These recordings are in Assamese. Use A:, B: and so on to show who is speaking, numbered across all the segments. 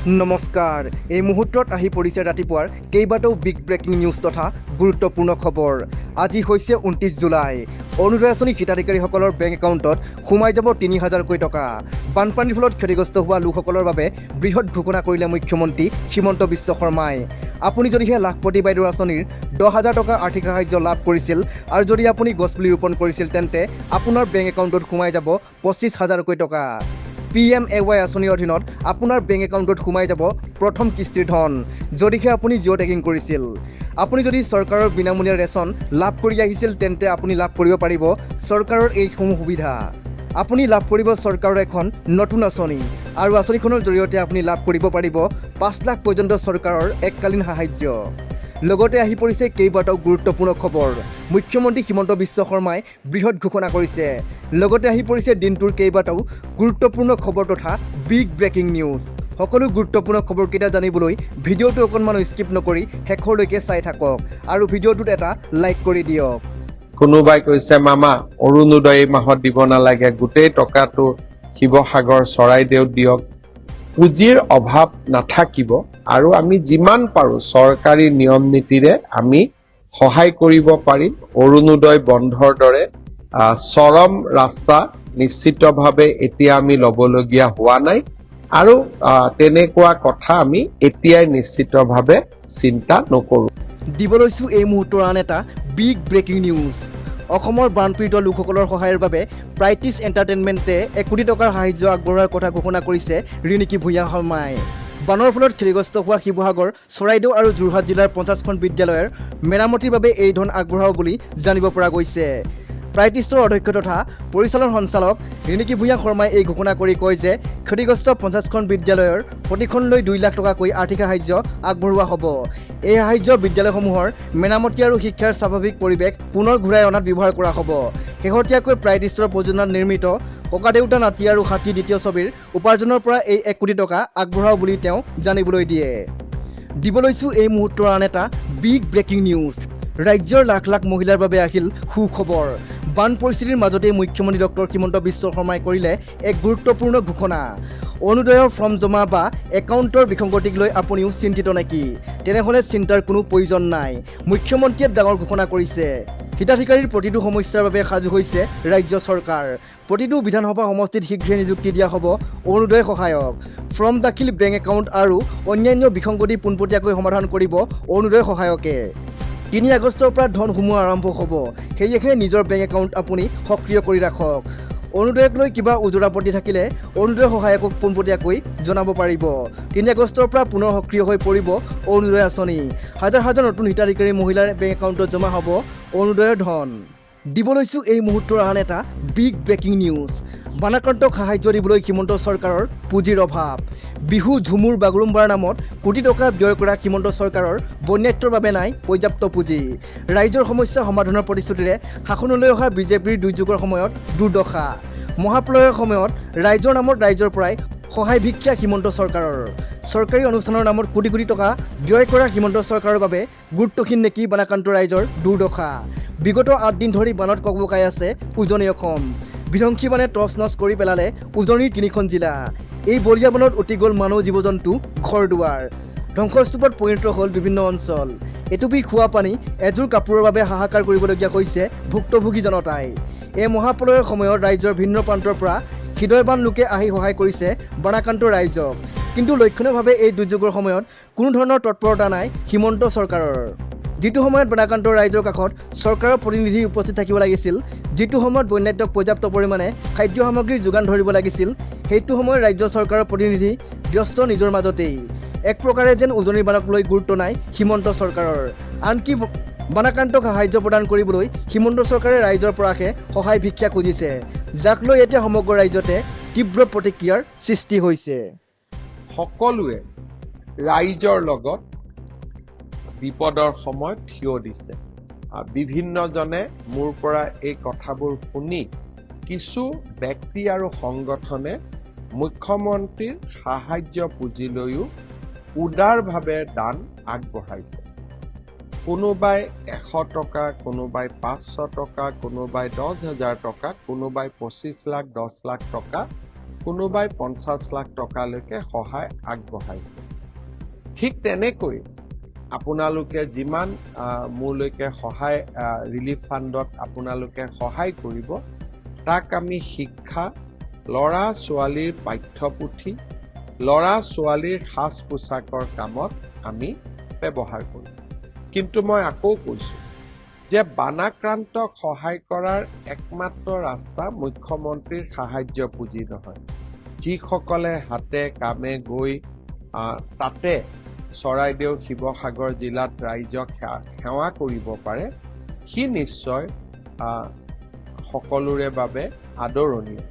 A: নমস্কাৰ এই মুহূৰ্তত আহি পৰিছে ৰাতিপুৱাৰ কেইবাটাও বিগ ব্ৰেকিং নিউজ তথা গুৰুত্বপূৰ্ণ খবৰ আজি হৈছে 29 জুলাই অৰুণোদয় আঁচনি হিতাধিকাৰীসকলৰ বেংক একাউণ্টত সোমাই যাব ৩০০০ টকা বানপানীৰ ফলত ক্ষতিগ্ৰস্ত হোৱা লোকসকলৰ বাবে বৃহৎ ঘোষণা কৰিলে মুখ্যমন্ত্ৰী হিমন্ত বিশ্ব শৰ্মাই আপুনি যদিহে লাখপতি বাইদেউৰ আঁচনিৰ ১০,০০০ টকা আৰ্থিক সাহায্য লাভ কৰিছিল আৰু যদি আপুনি গছপুলি ৰোপণ কৰিছিল তেন্তে আপোনাৰ বেংক একাউণ্টত সোমাই যাব ২৫,০০০ টকা PMAY আঁচনিৰ অধীনত আপোনাৰ বেংক একাউণ্টত সোমাই যাব প্ৰথম কিস্তিৰ ধন যদিহে আপুনি জিঅ' টেগিং কৰিছিল আপুনি যদি চৰকাৰৰ বিনামূলীয়া ৰেচন লাভ কৰি আহিছিল তেন্তে আপুনি লাভ কৰিব পাৰিব চৰকাৰৰ এইসমূহ সুবিধা আপুনি লাভ কৰিব চৰকাৰৰ এখন নতুন আঁচনি আৰু আঁচনিখনৰ জৰিয়তে আপুনি লাভ কৰিব পাৰিব ৫ লাখ পৰ্যন্ত চৰকাৰৰ এককালীন সাহায্য লগতে আহি পৰিছে কেইবাটাও গুৰুত্বপূৰ্ণ খবৰ মুখ্যমন্ত্ৰী হিমন্ত বিশ্ব শৰ্মাই বৃহৎ ঘোষণা কৰিছে লগতে আহি পৰিছে দিনটোৰ কেইবাটাও গুৰুত্বপূৰ্ণ খবৰ তথা বিগ ব্ৰেকিং নিউজ সকলো গুৰুত্বপূৰ্ণ খবৰকেইটা জানিবলৈ ভিডিঅ'টো অকণমান স্কিপ নকৰি শেষলৈকে চাই থাকক আৰু ভিডিঅ'টোত এটা লাইক কৰি দিয়ক
B: কোনোবাই কৈছে মামা অৰুণোদয় মাহত দিব নালাগে গোটেই টকাটো শিৱসাগৰ চৰাইদেউত দিয়ক পুঁজিৰ অভাৱ নাথাকিব আৰু আমি যিমান পাৰো চৰকাৰী নিয়ম নীতিৰে আমি সহায় কৰিব পাৰিম অৰুণোদয় বন্ধৰ দৰে চৰম ৰাস্তা নিশ্চিতভাৱে এতিয়া আমি ল'বলগীয়া হোৱা নাই আৰু তেনেকুৱা কথা আমি এতিয়াই নিশ্চিতভাৱে চিন্তা নকৰো
A: দিব লৈছো এই মুহূৰ্তৰ আন এটা বিগ ব্ৰেকিং নিউজ অসমৰ বানপীড়িত লোকসকলৰ সহায়ৰ বাবে প্ৰাইটিছ এণ্টাৰটেইনমেণ্টে ১ কোটি টকাৰ সাহায্য আগবঢ়োৱাৰ কথা ঘোষণা কৰিছে ৰিণিকী ভূঞা শৰ্মাই বানৰ ফলত ক্ষতিগ্ৰস্ত হোৱা শিৱসাগৰ চৰাইদেউ আৰু যোৰহাট জিলাৰ ৫০খন বিদ্যালয়ৰ মেৰামতিৰ বাবে এই ধন আগবঢ়াব বুলি জানিব পৰা গৈছে প্ৰাইটিছৰ অধ্যক্ষ তথা পৰিচালন সঞ্চালক ৰিণিকী ভূঞা শৰ্মাই এই ঘোষণা কৰি কয় যে ক্ষতিগ্ৰস্ত ৫০খন বিদ্যালয়ৰ প্ৰতিখনলৈ ২ লাখ টকাকৈ আৰ্থিক সাহায্য আগবঢ়োৱা হ'ব এই সাহায্য বিদ্যালয়সমূহৰ মেৰামতি আৰু শিক্ষাৰ স্বাভাৱিক পৰিৱেশ পুনৰ ঘূৰাই অনাত ব্যৱহাৰ কৰা হ'ব শেহতীয়াকৈ প্ৰাইটিছৰ প্ৰযোজনাত নিৰ্মিত ককাদেউতা নাতি আৰু হাতী দ্বিতীয় ছবিৰ উপাৰ্জনৰ পৰা এই ১ কোটি টকা আগবঢ়াব বুলি তেওঁ জানিবলৈ দিয়ে দিব লৈছো এই মুহূৰ্তৰ আন এটা বিগ ব্ৰেকিং নিউজ ৰাজ্যৰ লাখ লাখ মহিলাৰ বাবে আহিল সুখবৰ বান পৰিস্থিতিৰ মাজতে মুখ্যমন্ত্ৰী ডক্টৰ হিমন্ত বিশ্ব শৰ্মাই কৰিলে এক গুৰুত্বপূৰ্ণ ঘোষণা অৰুণোদয়ৰ ফৰ্ম জমা বা একাউণ্টৰ বিসংগতিক লৈ আপুনিও চিন্তিত নেকি তেনেহ'লে চিন্তাৰ কোনো প্ৰয়োজন নাই মুখ্যমন্ত্ৰীয়ে ডাঙৰ ঘোষণা কৰিছে হিতাধিকাৰীৰ প্ৰতিটো সমস্যাৰ বাবে সাজু হৈছে ৰাজ্য চৰকাৰ প্ৰতিটো বিধানসভা সমষ্টিত শীঘ্ৰে নিযুক্তি দিয়া হ'ব অৰুণোদয় সহায়ক ফৰ্ম দাখিল বেংক একাউণ্ট আৰু অন্যান্য বিসংগতি পোনপটীয়াকৈ সমাধান কৰিব অৰুণোদয় সহায়কে ৩ আগষ্টৰ পৰা ধন সোমোৱা আৰম্ভ হ'ব সেয়েহে নিজৰ বেংক একাউণ্ট আপুনি সক্ৰিয় কৰি ৰাখক অৰুণোদয়ক লৈ কিবা ওজৰ আপত্তি থাকিলে অৰুণোদয় সহায়কক পোনপটীয়াকৈ জনাব পাৰিব ৩ আগষ্টৰ পৰা পুনৰ সক্ৰিয় হৈ পৰিব অৰুণোদয় আঁচনি হাজাৰ হাজাৰ নতুন হিতাধিকাৰী মহিলাৰ বেংক একাউণ্টত জমা হ'ব অৰুণোদয়ৰ ধন দিব লৈছো এই মুহূৰ্তৰ আন এটা বিগ ব্ৰেকিং নিউজ বানাক্ৰান্তক সাহায্য দিবলৈ হিমন্ত চৰকাৰৰ পুঁজিৰ অভাৱ বিহু ঝুমুৰ বাগৰুম্বাৰ নামত কোটি টকা ব্যয় কৰা হিমন্ত চৰকাৰৰ বন্যাত্ৰৰ বাবে নাই পৰ্যাপ্ত পুঁজি ৰাইজৰ সমস্যা সমাধানৰ প্ৰতিশ্ৰুতিৰে শাসনলৈ অহা বিজেপিৰ দুৰ্যোগৰ সময়ত দুৰ্দশা মহাপ্ৰলয়ৰ সময়ত ৰাইজৰ নামত ৰাইজৰ পৰাই সহায় ভিক্ষা হিমন্ত চৰকাৰৰ চৰকাৰী অনুষ্ঠানৰ নামত কোটি কোটি টকা ব্যয় কৰা হিমন্ত চৰকাৰৰ বাবে গুৰুত্বহীন নেকি বানাক্ৰান্ত ৰাইজৰ দুৰ্দশা বিগত ৮ দিন ধৰি বানত ককবকাই আছে উজনি অসম বিধ্বংসী বানে টচ নচ কৰি পেলালে উজনিৰ ৩খন জিলা এই বলীয়া বনত উটি গ'ল মানুহ জীৱ জন্তু ঘৰ দুৱাৰ ধ্বংসস্তূপত পৰিণত হ'ল বিভিন্ন অঞ্চল এটুপি খোৱা পানী এযোৰ কাপোৰৰ বাবে হাহাকাৰ কৰিবলগীয়া হৈছে ভুক্তভোগী জনতাই এই মহাপ্ৰলয়ৰ সময়ত ৰাজ্যৰ ভিন্ন প্ৰান্তৰ পৰা হৃদয়বান লোকে আহি সহায় কৰিছে বানাক্ৰান্ত ৰাইজক কিন্তু লক্ষণীয়ভাৱে এই দুৰ্যোগৰ সময়ত কোনো ধৰণৰ তৎপৰতা নাই হিমন্ত চৰকাৰৰ যিটো সময়ত বানাক্ৰান্ত ৰাইজৰ কাষত চৰকাৰৰ প্ৰতিনিধি উপস্থিত থাকিব লাগিছিল যিটো সময়ত বন্যাত্মক পৰ্যাপ্ত পৰিমাণে খাদ্য সামগ্ৰীৰ যোগান ধৰিব লাগিছিল সেইটো সময়ত ৰাজ্য চৰকাৰৰ প্ৰতিনিধি ব্যস্ত নিজৰ মাজতেই এক প্ৰকাৰে যেন উজনিৰ বানক লৈ গুৰুত্ব নাই হিমন্ত চৰকাৰৰ আনকি বানাক্ৰান্তক সাহায্য প্ৰদান কৰিবলৈ হিমন্ত চৰকাৰে ৰাইজৰ পৰাহে সহায় ভিক্ষা খুজিছে যাক লৈ এতিয়া সমগ্ৰ ৰাজ্যতে তীব্ৰ প্ৰতিক্ৰিয়াৰ সৃষ্টি হৈছে
B: সকলোৱে ৰাইজৰ লগত বিপদৰ সময়ত থিয় দিছে বিভিন্নজনে মোৰ পৰা এই কথাবোৰ শুনি কিছু ব্যক্তি আৰু সংগঠনে মুখ্যমন্ত্ৰীৰ সাহায্য পুঁজিলৈও উদাৰভাৱে দান আগবঢ়াইছে কোনোবাই ১০০ টকা কোনোবাই ৫০০ টকা কোনোবাই ১০,০০০ টকা কোনোবাই ২৫ লাখ ১০ লাখ টকা কোনোবাই 50 লাখ টকালৈকে সহায় আগবঢ়াইছে। ঠিক তেনেকৈ আপোনালোকে যিমান মোলৈকে সহায় ৰিলিফ ফাণ্ডত আপোনালোকে সহায় কৰিব, তাক আমি শিক্ষা, ল'ৰা ছোৱালীৰ পাঠ্যপুথি, ল'ৰা ছোৱালীৰ সাজ পোছাকৰ কামত আমি ব্যৱহাৰ কৰিম। কিন্তু মই আকৌ কৈছোঁ যে বানাক্ৰান্তক সহায় কৰাৰ একমাত্ৰ ৰাস্তা মুখ্যমন্ত্ৰীৰ সাহায্য পুঁজি নহয়। যিসকলে হাতে কামে গৈ তাতে চৰাইদেউ শিৱসাগৰ জিলাত ৰাইজক সেৱা কৰিব পাৰে, সি নিশ্চয় সকলোৰে বাবে আদৰণীয়।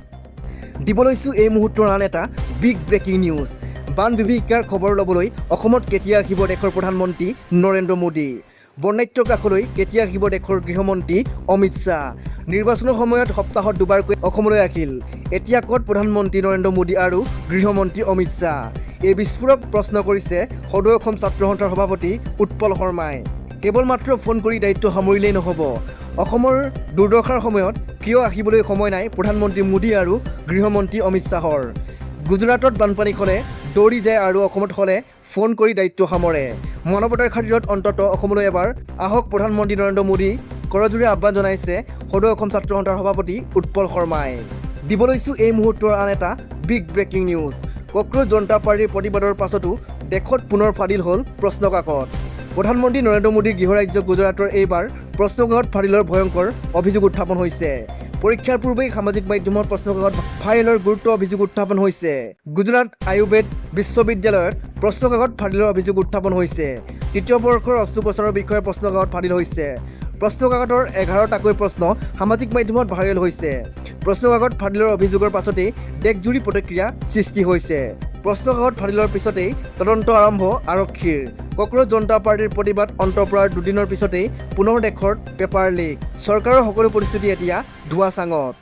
A: দিব লৈছোঁ এই মুহূৰ্তৰ আন এটা বিগ ব্ৰেকিং নিউজ। বান বিভীষিকাৰ খবৰ ল'বলৈ অসমত কেতিয়া আহিব দেশৰ প্ৰধানমন্ত্ৰী নৰেন্দ্ৰ মোদী? বন্যাত্ৰৰ কাষলৈ কেতিয়া আহিব দেশৰ গৃহমন্ত্ৰী অমিত শ্বাহ? নিৰ্বাচনৰ সময়ত সপ্তাহত দুবাৰকৈ অসমলৈ আহিল। এতিয়া ক'ত প্ৰধানমন্ত্ৰী নৰেন্দ্ৰ মোদী আৰু গৃহমন্ত্ৰী অমিত শ্বাহ? এই বিস্ফোৰক প্ৰশ্ন কৰিছে সদৌ অসম ছাত্ৰ সন্থাৰ সভাপতি উৎপল শৰ্মাই। কেৱল মাত্ৰ ফোন কৰি দায়িত্ব সামৰিলেই নহ'ব। অসমৰ দুৰ্দশাৰ সময়ত কিয় আহিবলৈ সময় নাই প্ৰধানমন্ত্ৰী মোদী আৰু গৃহমন্ত্ৰী অমিত শ্বাহৰ? গুজৰাটত বানপানী হ'লে দৌৰি যায় আৰু অসমত হ'লে ফোন কৰি দায়িত্ব সামৰে। মানৱতাৰ খাতিৰত অন্ততঃ অসমলৈ এবাৰ আহক প্ৰধানমন্ত্ৰী নৰেন্দ্ৰ মোদী, কৰজোৰে আহ্বান জনাইছে সদৌ অসম ছাত্ৰ সন্থাৰ সভাপতি উৎপল শৰ্মাই। দিব লৈছোঁ এই মুহূৰ্তৰ আন এটা বিগ ব্ৰেকিং নিউজ। কক্ৰোচ জনতা পাৰ্টীৰ প্ৰতিবাদৰ পাছতো দেশত পুনৰ ফাদিল হ'ল প্ৰশ্নকাকত। প্ৰধানমন্ত্ৰী নৰেন্দ্ৰ মোদীৰ গৃহৰাজ্য গুজৰাটৰ এইবাৰ প্ৰশ্নকাকত ফাদিলৰ ভয়ংকৰ অভিযোগ উত্থাপন হৈছে। পৰীক্ষাৰ পূৰ্বেই সামাজিক মাধ্যমত প্ৰশ্নকাকত ফাদিলৰ গুৰুত্ব অভিযোগ উত্থাপন হৈছে। গুজৰাট আয়ুৰ্বেদ বিশ্ববিদ্যালয়ত প্ৰশ্নকাকত ফাদিলৰ অভিযোগ উত্থাপন হৈছে। তৃতীয় বৰ্ষৰ অস্ত্ৰোপচাৰৰ বিষয়ে প্ৰশ্নকাকত ফাদিল হৈছে। প্ৰশ্নকাকতৰ 11টাকৈ প্ৰশ্ন সামাজিক মাধ্যমত ভাইৰেল হৈছে। প্ৰশ্নকাকত ফাদিলৰ অভিযোগৰ পাছতেই দেশজুৰি প্ৰতিক্ৰিয়া সৃষ্টি হৈছে। প্ৰশ্নকাকত ফাদিলৰ পিছতেই তদন্ত আৰম্ভ আৰক্ষীৰ। কক্ৰোচ জনতা পাৰ্টীৰ প্ৰতিবাদ অন্ত পৰাৰ দুদিনৰ পিছতেই পুনৰ দেশত পেপাৰ লিক। চৰকাৰৰ সকলো পৰিস্থিতি এতিয়া ধোঁৱাচাঙত।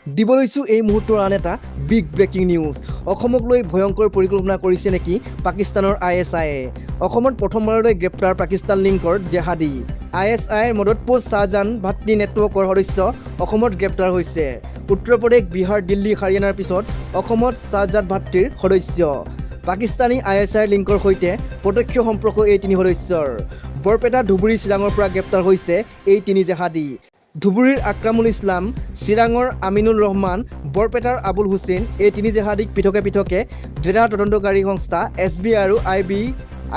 A: দিব লৈছোঁ এই মুহূৰ্তৰ আন এটা বিগ ব্ৰেকিং নিউজ। অসমক লৈ ভয়ংকৰ পৰিকল্পনা কৰিছে নেকি পাকিস্তানৰ ISIয়ে? অসমত প্ৰথমবাৰলৈ গ্ৰেপ্তাৰ পাকিস্তান লিংকৰ জেহাদী। ISIৰ মদতপোষ্ট শ্বাহজাহান ভাতৃ নেটৱৰ্কৰ সদস্য অসমত গ্ৰেপ্তাৰ হৈছে। উত্তৰ প্ৰদেশ, বিহাৰ, দিল্লী, হাৰিয়ানাৰ পিছত অসমত শ্বাহজাহান ভাতৃৰ সদস্য। পাকিস্তানী ISIৰ লিংকৰ সৈতে প্ৰত্যক্ষ সম্পৰ্ক এই তিনি সদস্যৰ। বৰপেটা, ধুবুৰী, চিৰাঙৰ পৰা গ্ৰেপ্তাৰ হৈছে এই তিনি জেহাদী। ধুবুৰীৰ আক্ৰামুল ইছলাম, চিৰাঙৰ আমিনুল ৰহমান, বৰপেটাৰ আবুল হুছেইন, এই তিনি জেহাদীক পৃথকে পৃথকে জেৰা তদন্তকাৰী সংস্থা SBI আৰু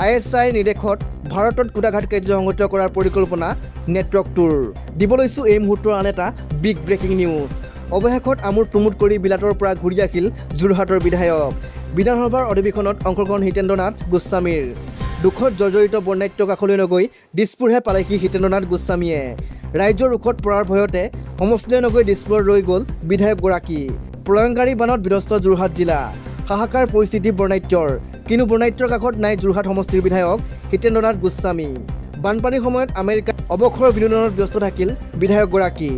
A: ISIৰ নিৰ্দেশত ভাৰতত কুটাঘাত কাৰ্য সংঘটিত কৰাৰ পৰিকল্পনা নেটৱৰ্কটোৰ। দিব লৈছোঁ এই মুহূৰ্তৰ আন এটা বিগ ব্ৰেকিং নিউজ। অৱশেষত আমোদ প্ৰমোদ কৰি বিলাতৰ পৰা ঘূৰি আহিল যোৰহাটৰ বিধায়ক। বিধানসভাৰ অধিৱেশনত অংশগ্ৰহণ হিতেন্দ্ৰ নাথ গোস্বামীৰ। দুখত জৰ্জৰিত বন্যাত্য কাষলৈ নগৈ দিছপুৰহে পালেহি হিতেন্দ্ৰ নাথ গোস্বামীয়ে। ৰাজ্যৰ ৰোষত পৰাৰ ভয়তে সমষ্টিলৈ নগৈ দিছপুৰত ৰৈ গ'ল বিধায়কগৰাকী। প্ৰলয়ংকাৰী বানত বিধ্বস্ত যোৰহাট জিলা। হাহাকাৰ পৰিস্থিতি বন্যাত্যৰ, কিন্তু বন্যাত্যৰ কাষত নাই যোৰহাট সমষ্টিৰ বিধায়ক হিতেন্দ্ৰ নাথ গোস্বামী। বানপানীৰ সময়ত আমেৰিকাত অৱসৰ বিনোদনত ব্যস্ত থাকিল বিধায়কগৰাকী।